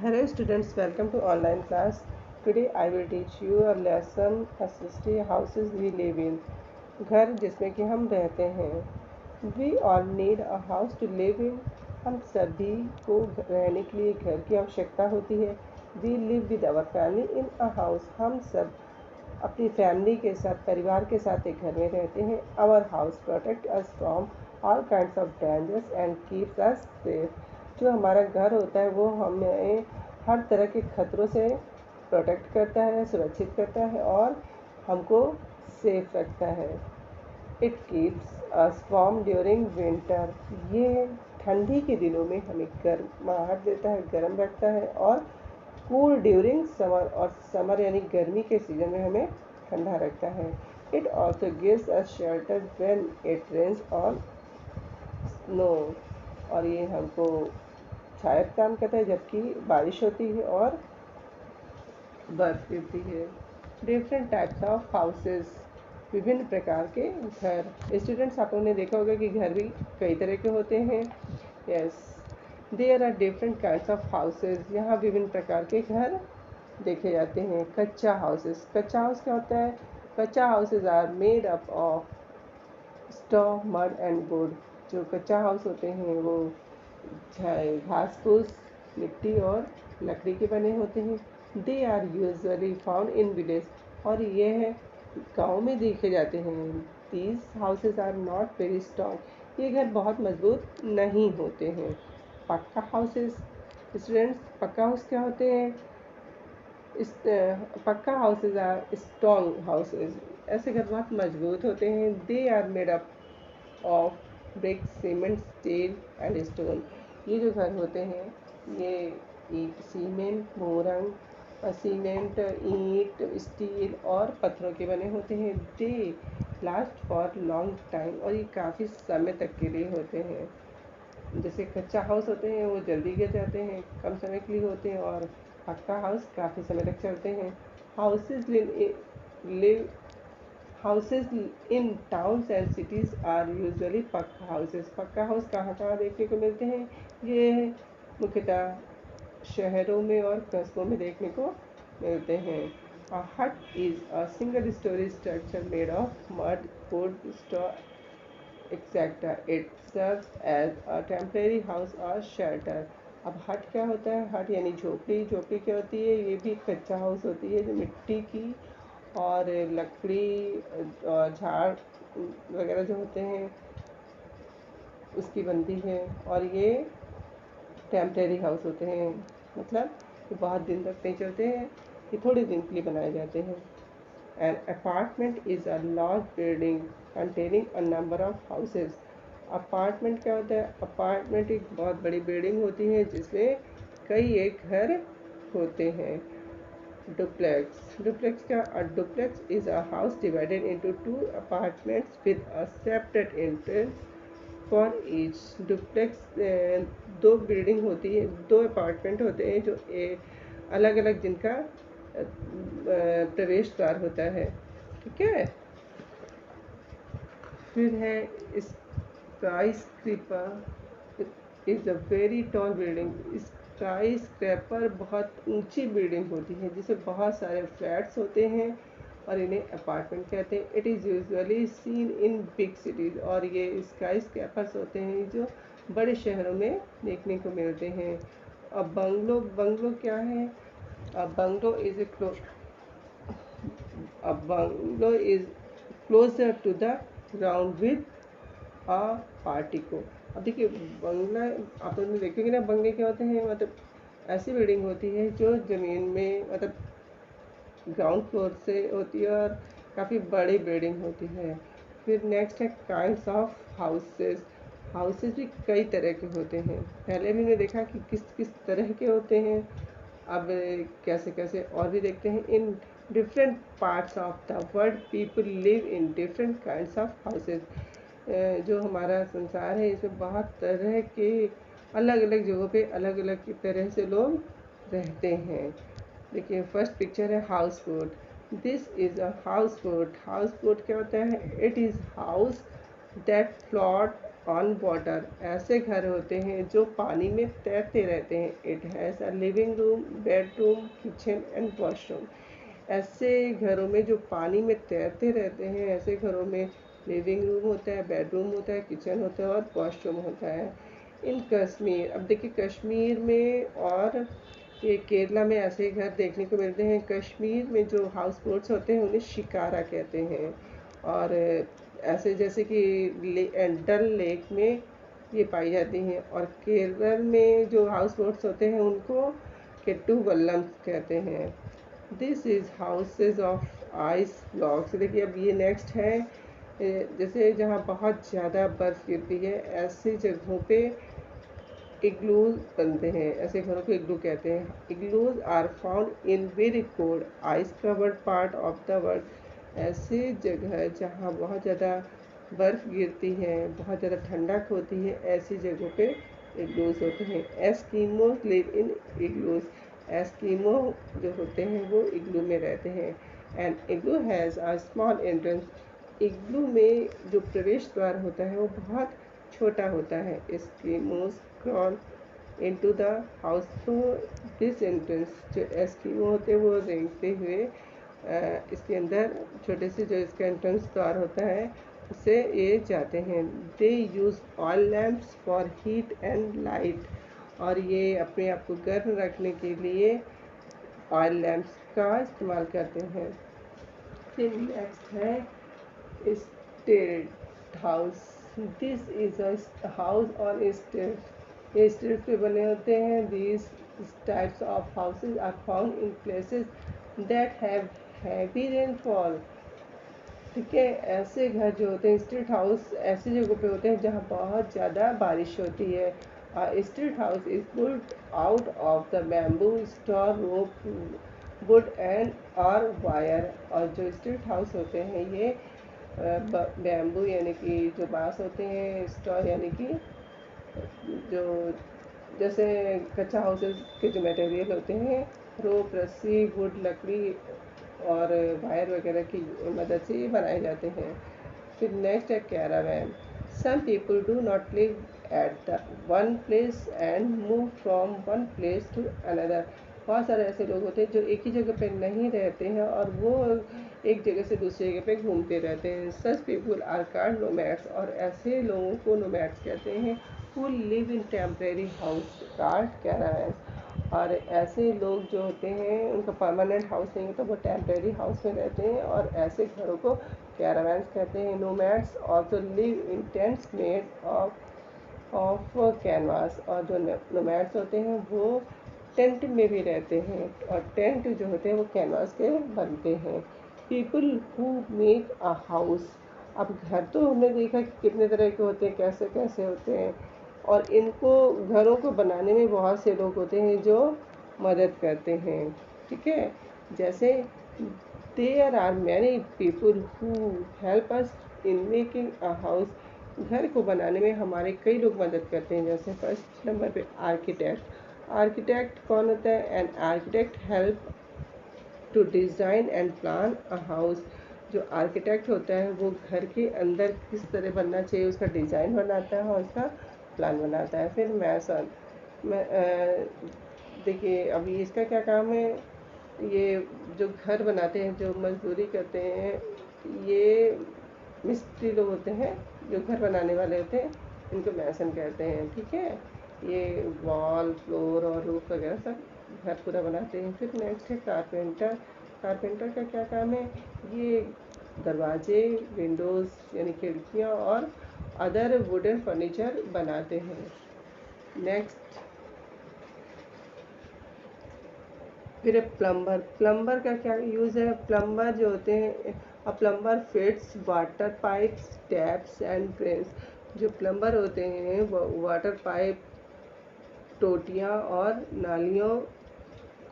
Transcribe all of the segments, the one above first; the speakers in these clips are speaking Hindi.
Hello students, welcome to online class. Today I will teach you a lesson SST houses we live in. घर जिसमें कि हम रहते हैं. We all need a house to live in. हम सभी को रहने के लिए घर की आवश्यकता होती है. We live with our family in a house. हम सब अपनी फैमिली के साथ, परिवार के साथ एक घर में रहते हैं. Our house protect us from all kinds of dangers and keeps us safe. जो हमारा घर होता है वो हमें हर तरह के खतरों से प्रोटेक्ट करता है, सुरक्षित करता है और हमको सेफ रखता है. It keeps us warm during winter. ये ठंडी के दिनों में हमें गर्माहट देता है, गर्म रखता है. और कूल ड्यूरिंग समर, और समर यानी गर्मी के सीजन में हमें ठंडा रखता है. It also gives us shelter when it rains on snow. और ये हमको छाया काम करता है जबकि बारिश होती है और बर्फ गिरती है. डिफरेंट टाइप्स ऑफ हाउसेस, विभिन्न प्रकार के घर. स्टूडेंट्स, आप लोगों ने देखा होगा कि घर भी कई तरह के होते हैं. Yes, there are different kinds of houses. यहाँ विभिन्न प्रकार के घर देखे जाते हैं. कच्चा हाउसेस. कच्चा हाउस क्या होता है? कच्चा houses are made up of straw, mud and wood. जो कच्चा हाउस होते हैं वो घास फूस, मिट्टी और लकड़ी के बने होते हैं. They are usually found in village. और ये है गाँव में देखे जाते हैं. These houses are not very strong. ये घर बहुत मजबूत नहीं होते हैं. पक्का हाउसेज. स्टूडेंट्स, पक्का हाउस क्या होते हैं? पक्का हाउसेज आर स्ट्रॉन्ग हाउसेज. ऐसे घर बहुत मजबूत होते हैं. They are made up of brick, cement, steel and stone. ये जो घर होते हैं ये ईट, सीमेंट, मोरंग, सीमेंट, ईंट, स्टील और पत्थरों के बने होते हैं. They last for long time. और ये काफ़ी समय तक के लिए होते हैं. जैसे कच्चा हाउस होते हैं वो जल्दी गिर जाते हैं, कम समय के लिए होते हैं. और पक्का हाउस काफ़ी समय तक चलते हैं. Houses live houses in towns and cities are usually pucca houses. Pucca house कहाँ कहाँ देखने को मिलते हैं? ये मुख्यतः शहरों में और कस्बों में देखने को मिलते हैं. A hut is a single story structure made of mud, wood, straw, etc. It serves as a temporary house or shelter. अब हट क्या होता है? हट यानी झोपड़ी. झोपड़ी क्या होती है? ये भी कच्चा हाउस होती है जो मिट्टी की और लकड़ी और झाड़ वगैरह जो होते हैं उसकी बनती है. और ये टेम्परेरी हाउस होते हैं, मतलब ये बहुत दिन तक नहीं चलते हैं, ये थोड़े दिन के लिए बनाए जाते हैं. An apartment is a large building containing a number of houses. Apartment क्या होता है? अपार्टमेंट एक बहुत बड़ी बिल्डिंग होती है जिसमें कई एक घर होते हैं. डुप्लेक्स. डुप्लेक्स क्या? A duplex is a house divided into 2 apartments with a separate entrance for each. Duplex दो बिल्डिंग होती है, दो अपार्टमेंट होते हैं जो अलग अलग जिनका प्रवेश द्वार होता है. ठीक है. फिर है sky scraper is a very tall building. Sky scraper बहुत ऊंची बिल्डिंग होती है जिसमें बहुत सारे फ्लैट्स होते हैं और इन्हें अपार्टमेंट कहते हैं. It is usually seen in big cities. और ये स्काई स्क्रैपर्स होते हैं जो बड़े शहरों में देखने को मिलते हैं. अब बंगलो. बंगलो क्या है? अब bungalow is closer to the ground with a portico. अब देखिए बंगला आप लोग देखेंगे ना, बंगले क्या होते हैं? मतलब ऐसी बिल्डिंग होती है जो ज़मीन में, मतलब ग्राउंड फ्लोर से होती है और काफ़ी बड़ी बिल्डिंग होती है. फिर नेक्स्ट है काइंड्स ऑफ हाउसेस. हाउसेस भी कई तरह के होते हैं. पहले भी हमने देखा कि किस किस तरह के होते हैं. अब कैसे कैसे और भी देखते हैं. In different parts of the world people live in different kinds of houses. जो हमारा संसार है इसमें बहुत तरह के अलग अलग जगहों पे अलग अलग तरह से लोग रहते हैं. देखिए फर्स्ट पिक्चर है house boat. This is a house boat. House boat क्या होता है? It is house that float on water, ऐसे घर होते हैं जो पानी में तैरते रहते हैं। It has a living room, bedroom, kitchen and washroom. ऐसे घरों में जो पानी में तैरते रहते हैं, ऐसे घरों में लिविंग रूम होता है, बेडरूम होता है, किचन होता है और वॉशरूम होता है। इन कश्मीर, अब देखिए कश्मीर में और ये केरला में ऐसे घर देखने को मिलते हैं। कश्मीर में जो हाउस बोट्स होते हैं उन्हें शिकारा कहते हैं, और ऐसे जैसे कि डल लेक में ये पाई जाती हैं। और केरल में जो हाउस बोट्स होते हैं उनको केट्टू वल्लम कहते हैं। This is houses of ice blocks. देखिए अब ये नेक्स्ट है, जैसे जहाँ बहुत ज़्यादा बर्फ़ गिरती है ऐसी जगहों पे इग्लूज बनते हैं। ऐसे घरों को इग्लू कहते हैं। Igloos are found in very cold ice covered part of the world. ऐसे जगह जहाँ बहुत ज़्यादा बर्फ़ गिरती है, बहुत ज़्यादा ठंडक होती है, ऐसी जगहों पे इग्लूज होते हैं। Eskimos live in igloos. Eskimo जो होते हैं वो इग्लू में रहते हैं। And igloo has a small entrance. Igloo में जो प्रवेश द्वार होता है वो बहुत छोटा होता है। Eskimos crawl into the house through this entrance. जो एस्कीमो होते हैं वो रेंगते हुए इसके अंदर छोटे से जो इसका एंट्रेंस द्वार होता है उससे ये जाते हैं। They use oil lamps for heat and light. और ये अपने आप को गर्म रखने के लिए ऑयल लैम्प्स का इस्तेमाल करते हैं। फिर नेक्स्ट है stilt house. This is a house on stilt. ये स्टेट पे बने होते हैं। These types of houses are found in places that have heavy rainfall. ठीक है, ऐसे घर जो होते हैं स्ट्रीट हाउस ऐसी जगहों पे होते हैं जहाँ बहुत ज़्यादा बारिश होती है। Street house is built out of the bamboo straw rope wood and और वायर। और जो स्ट्रीट हाउस होते हैं ये बैम्बू यानी कि जो बांस होते हैं, स्टॉ यानी कि जो जैसे कच्चा हाउसेस के जो मटेरियल होते हैं, रोप, रस्सी, वुड, लकड़ी और वायर वगैरह की मदद से ये बनाए जाते हैं। फिर नेक्स्ट है caravan. Some people do not live at the one place and move from one place to another. बहुत सारे ऐसे लोग होते हैं जो एक ही जगह पे नहीं रहते हैं और वो एक जगह से दूसरी जगह पे घूमते रहते हैं। Such people are called nomads. और ऐसे लोगों को नोमैड्स कहते हैं। Who live in temporary house called caravans. और ऐसे लोग जो होते हैं उनका परमानेंट हाउस नहीं होता, वो टेम्परेरी हाउस में रहते हैं और ऐसे घरों को कैरावैन्स कहते हैं। Nomads also live in tents made of canvas. और जो नोमैड्स होते हैं वो टेंट में भी रहते हैं और टेंट जो होते हैं वो कैनवास के बनते हैं। People who make a house. अब घर तो हमने देखा कि कितने तरह के होते हैं, कैसे कैसे होते हैं, और इनको घरों को बनाने में बहुत से लोग होते हैं जो मदद करते हैं। ठीक है, जैसे there are many people who help us in making a house. घर को बनाने में हमारे कई लोग मदद करते हैं। जैसे फर्स्ट नंबर पे आर्किटेक्ट। आर्किटेक्ट कौन होता है? An architect help to design and plan a house. जो आर्किटेक्ट होता है वो घर के अंदर किस तरह बनना चाहिए उसका डिज़ाइन बनाता है और उसका प्लान बनाता है। फिर मैसन। देखिए अभी इसका क्या काम है, ये जो घर बनाते हैं, जो मजदूरी करते हैं, ये मिस्त्री लोग होते हैं जो घर बनाने वाले होते हैं, इनको मैसन कहते हैं। ठीक है, ये वॉल, फ्लोर और रूफ वगैरह सब घर पूरा बनाते हैं। फिर नेक्स्ट है कारपेंटर। कारपेंटर का क्या काम है? ये दरवाजे, विंडोज़ यानी खिड़कियाँ और अदर वुडन फर्नीचर बनाते हैं। नेक्स्ट फिर प्लम्बर। प्लम्बर का क्या यूज़ है? प्लम्बर जो होते हैं, a plumber fits water pipes, taps and drains. जो प्लम्बर होते हैं वो वाटर पाइप, टोटियाँ और नालियों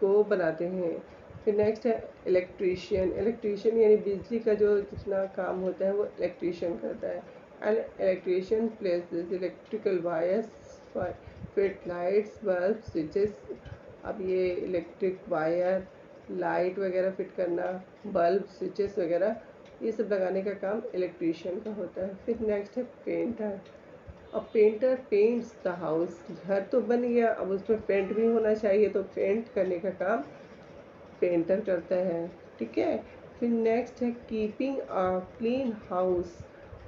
को बनाते हैं। फिर नेक्स्ट है इलेक्ट्रीशियन। इलेक्ट्रीशियन यानी बिजली का जो जितना काम होता है वो इलेक्ट्रीशियन करता है। And electrician places electrical wires, fit lights, bulb, switches. अब ये इलेक्ट्रिक वायर, लाइट वगैरह फिट करना, बल्ब, स्विचेस वगैरह, ये सब लगाने का काम इलेक्ट्रीशियन का होता है। फिर नेक्स्ट है painter. A painter paints the house, घर तो बन गया, अब उसमें पेंट भी होना चाहिए, तो पेंट करने का काम पेंटर करता है। ठीक है, फिर नेक्स्ट है कीपिंग अ क्लीन हाउस।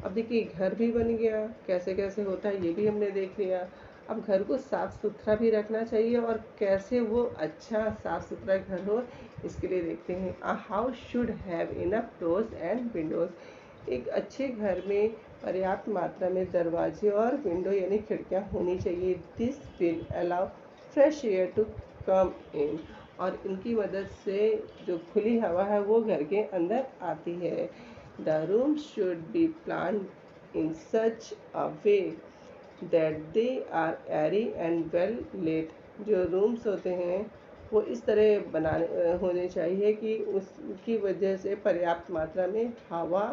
अब देखिए घर भी बन गया, कैसे कैसे होता है ये भी हमने देख लिया। अब घर को साफ सुथरा भी रखना चाहिए, और कैसे वो अच्छा साफ सुथरा घर हो इसके लिए देखते हैं। A house should have enough doors and Windows. एक अच्छे घर में पर्याप्त मात्रा में दरवाजे और विंडो यानी खिड़कियां होनी चाहिए। This will allow fresh air to come in, और इनकी मदद से जो खुली हवा है वो घर के अंदर आती है। The room should be plan in such a way that they are airy and well lit. जो रूम्स होते हैं वो इस तरह बनाने होने चाहिए कि उसकी वजह से पर्याप्त मात्रा में हवा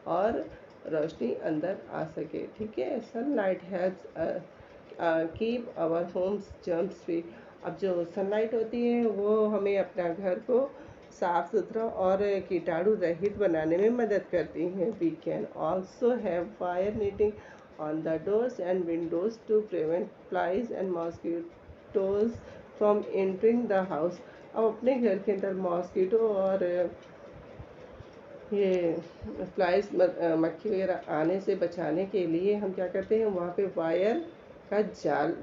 और रोशनी अंदर आ सके। ठीक है, sunlight helps keep our homes germs free. अब जो सनलाइट होती है वो हमें अपना घर को साफ सुथरा और कीटाणु रहित बनाने में मदद करती हैं। We can also have wire netting on the doors and windows to prevent flies and mosquitoes from entering the house। अब अपने घर के अंदर मॉस्किटो और ये फ्लाइज मक्खी वगैरह आने से बचाने के लिए हम क्या करते हैं, वहाँ पे वायर का जाल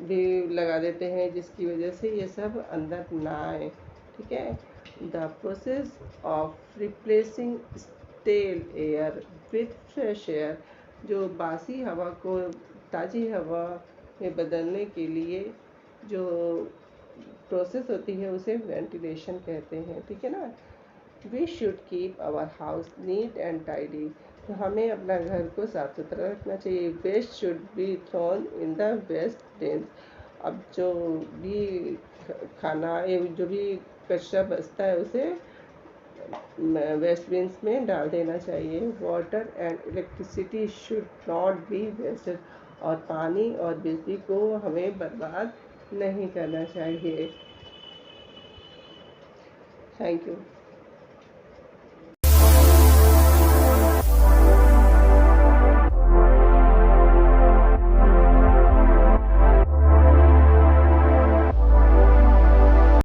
भी लगा देते हैं, जिसकी वजह से ये सब अंदर ना आए। ठीक है, the process of replacing stale air with fresh air. जो बासी हवा को ताज़ी हवा में बदलने के लिए जो प्रोसेस होती है उसे वेंटिलेशन कहते हैं। ठीक है ना। We should keep our house neat and tidy. तो हमें अपना घर को साफ सुथरा रखना चाहिए। Waste should be thrown in the waste bin. अब जो भी खाना या जो भी कचरा बचता है उसे वेस्ट बिन्स में डाल देना चाहिए। Water and electricity should not be wasted. और पानी और बिजली को हमें बर्बाद नहीं करना चाहिए। Thank you.